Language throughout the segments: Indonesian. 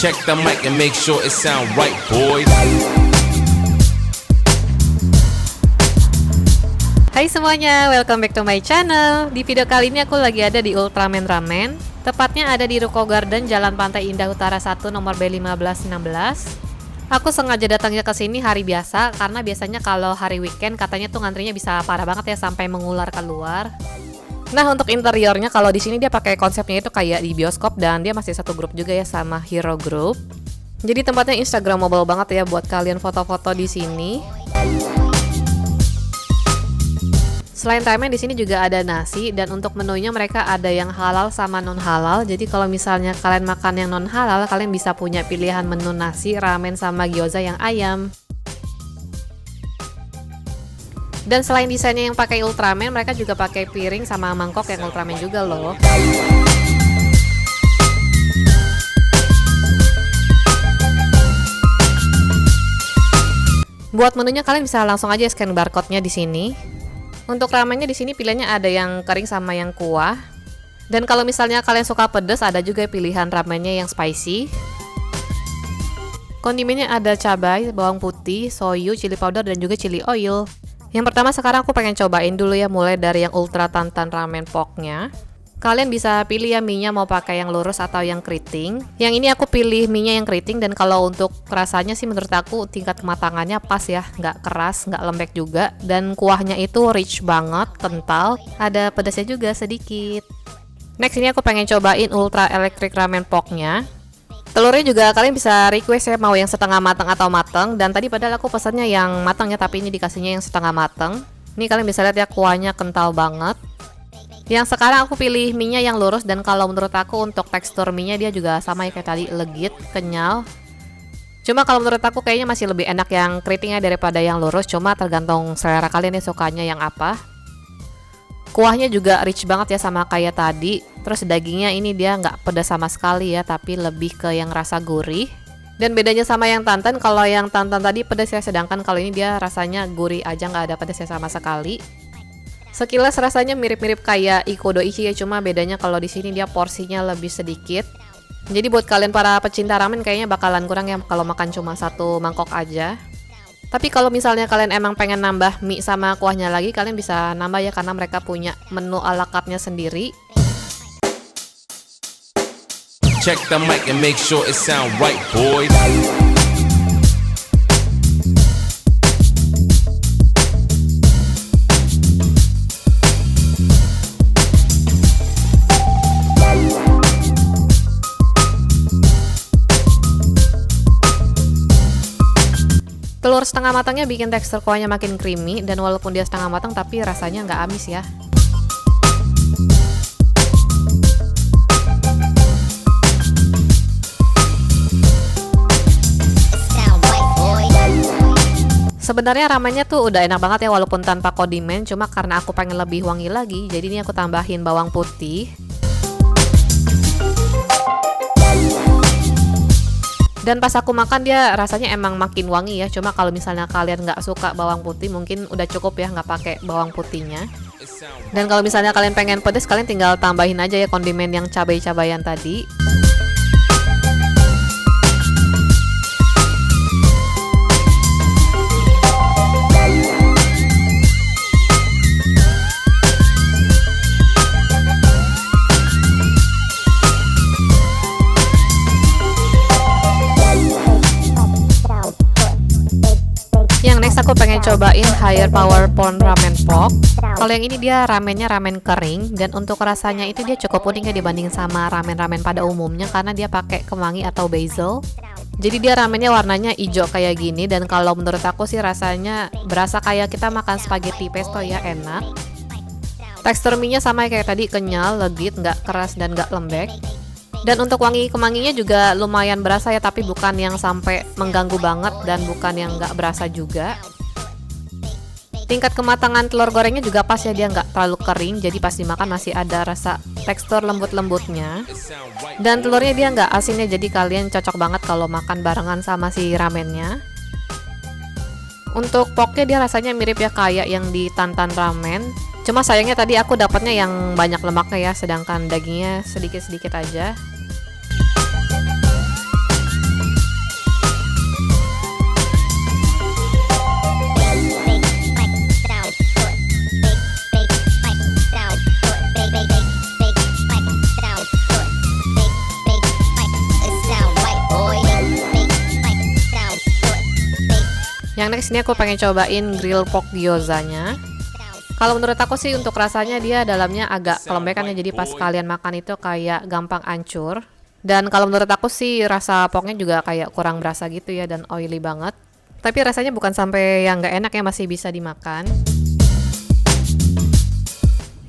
Check the mic and make sure it sound right, boys. Hai semuanya, welcome back to my channel. Di video kali ini aku lagi ada di Ultraman Ramen. Tepatnya ada di Ruko Garden, Jalan Pantai Indah Utara 1, nomor B1516. Aku sengaja datangnya ke sini hari biasa karena biasanya kalau hari weekend katanya tuh ngantrinya bisa parah banget ya sampai mengular keluar. Nah, untuk interiornya kalau di sini dia pakai konsepnya itu kayak di bioskop dan dia masih satu grup juga ya sama Hero Group. Jadi tempatnya instagramable banget ya buat kalian foto-foto di sini. Selain ramen di sini juga ada nasi dan untuk menunya mereka ada yang halal sama non halal. Jadi kalau misalnya kalian makan yang non halal, kalian bisa punya pilihan menu nasi, ramen sama gyoza yang ayam. Dan selain desainnya yang pakai Ultraman, mereka juga pakai piring sama mangkok yang Ultraman juga loh. Buat menunya kalian bisa langsung aja scan barcode-nya di sini. Untuk ramennya di sini pilihannya ada yang kering sama yang kuah. Dan kalau misalnya kalian suka pedas, ada juga pilihan ramennya yang spicy. Kondimennya ada cabai, bawang putih, soyu, chili powder, dan juga chili oil. Yang pertama sekarang aku pengen cobain dulu ya, mulai dari yang ultra tantan ramen poknya. Kalian bisa pilih ya mie-nya mau pakai yang lurus atau yang keriting. Yang ini aku pilih mie-nya yang keriting dan kalau untuk rasanya sih menurut aku tingkat kematangannya pas ya, nggak keras, nggak lembek juga. Dan kuahnya itu rich banget, kental, ada pedasnya juga sedikit. Next ini aku pengen cobain ultra electric ramen poknya. Telurnya juga kalian bisa request ya mau yang setengah matang atau matang. Dan tadi padahal aku pesannya yang matang ya, tapi ini dikasihnya yang setengah matang. Ini kalian bisa lihat ya kuahnya kental banget. Yang sekarang aku pilih mie-nya yang lurus dan kalau menurut aku untuk tekstur mie-nya dia juga sama ya kayak tadi, legit, kenyal. Cuma kalau menurut aku kayaknya masih lebih enak yang keritingnya daripada yang lurus, cuma tergantung selera kalian ya sukanya yang apa. Kuahnya juga rich banget ya sama kayak tadi. Terus dagingnya ini dia nggak pedas sama sekali ya, tapi lebih ke yang rasa gurih. Dan bedanya sama yang tantan, kalau yang tantan tadi pedas ya, sedangkan kalau ini dia rasanya gurih aja, nggak ada pedasnya sama sekali. Sekilas rasanya mirip-mirip kayak Ikodoichi ya, cuma bedanya kalau di sini dia porsinya lebih sedikit. Jadi buat kalian para pecinta ramen kayaknya bakalan kurang ya kalau makan cuma satu mangkok aja. Tapi kalau misalnya kalian emang pengen nambah mie sama kuahnya lagi, kalian bisa nambah ya karena mereka punya menu ala carte-nya sendiri. Check the mic and make sure it sound right, boys. Telur setengah matangnya bikin tekstur kuahnya makin creamy dan walaupun dia setengah matang tapi rasanya nggak amis ya. Sebenarnya ramennya tuh udah enak banget ya walaupun tanpa kondimen, cuma karena aku pengen lebih wangi lagi, jadi ini aku tambahin bawang putih. Dan pas aku makan dia rasanya emang makin wangi ya. Cuma kalau misalnya kalian nggak suka bawang putih mungkin udah cukup ya nggak pakai bawang putihnya. Dan kalau misalnya kalian pengen pedas, kalian tinggal tambahin aja ya kondimen yang cabai-cabayan tadi. Aku pengen cobain Higher Power Porn Ramen Pok. Kalau yang ini dia ramennya ramen kering dan untuk rasanya itu dia cukup unik ya dibanding sama ramen-ramen pada umumnya karena dia pakai kemangi atau basil. Jadi dia ramennya warnanya hijau kayak gini dan kalau menurut aku sih rasanya berasa kayak kita makan spaghetti pesto ya, enak. Tekstur mie-nya sama kayak tadi, kenyal, legit, nggak keras dan nggak lembek. Dan untuk wangi kemanginya juga lumayan berasa ya, tapi bukan yang sampai mengganggu banget dan bukan yang nggak berasa juga. Tingkat kematangan telur gorengnya juga pas ya, dia nggak terlalu kering, jadi pas dimakan masih ada rasa tekstur lembut-lembutnya. Dan telurnya dia nggak asin ya, jadi kalian cocok banget kalau makan barengan sama si ramennya. Untuk poknya dia rasanya mirip ya kayak yang di tantan ramen. Cuma sayangnya tadi aku dapatnya yang banyak lemaknya ya, sedangkan dagingnya sedikit-sedikit aja. Yang next ini aku pengen cobain grill pork gyozanya. Kalau menurut aku sih untuk rasanya dia dalamnya agak kelembekan ya, jadi pas kalian makan itu kayak gampang hancur. Dan kalau menurut aku sih rasa porknya juga kayak kurang berasa gitu ya, dan oily banget. Tapi rasanya bukan sampai yang nggak enak ya, masih bisa dimakan.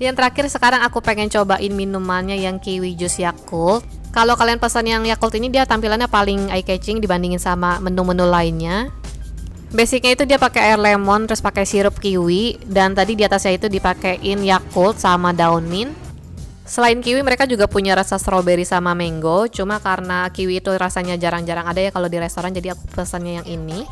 Yang terakhir sekarang aku pengen cobain minumannya yang kiwi juice Yakult. Kalau kalian pesan yang Yakult ini, dia tampilannya paling eye catching dibandingin sama menu-menu lainnya. Basicnya itu dia pakai air lemon terus pakai sirup kiwi, dan tadi di atasnya itu dipakein Yakult sama daun mint. Selain kiwi mereka juga punya rasa strawberry sama mango, cuma karena kiwi itu rasanya jarang-jarang ada ya kalau di restoran, jadi aku pesannya yang ini.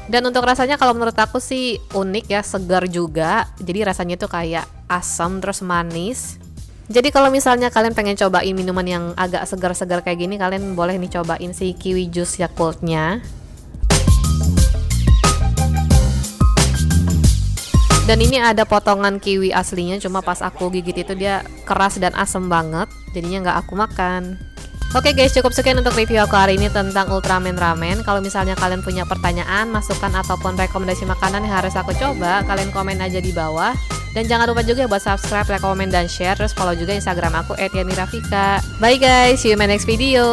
Dan untuk rasanya kalau menurut aku sih unik ya, segar juga. Jadi rasanya itu kayak asam terus manis. Jadi kalau misalnya kalian pengen cobain minuman yang agak segar-segar kayak gini, kalian boleh nih cobain si kiwi juice Yakultnya. Dan ini ada potongan kiwi aslinya, cuma pas aku gigit itu dia keras dan asem banget, jadinya nggak aku makan. Oke guys, cukup sekian untuk review aku hari ini tentang Ultraman Ramen. Kalau misalnya kalian punya pertanyaan, masukan, ataupun rekomendasi makanan yang harus aku coba, kalian komen aja di bawah. Dan jangan lupa juga buat subscribe, like, komen, dan share. Terus follow juga Instagram aku @yanirafika. Bye guys, see you in my next video.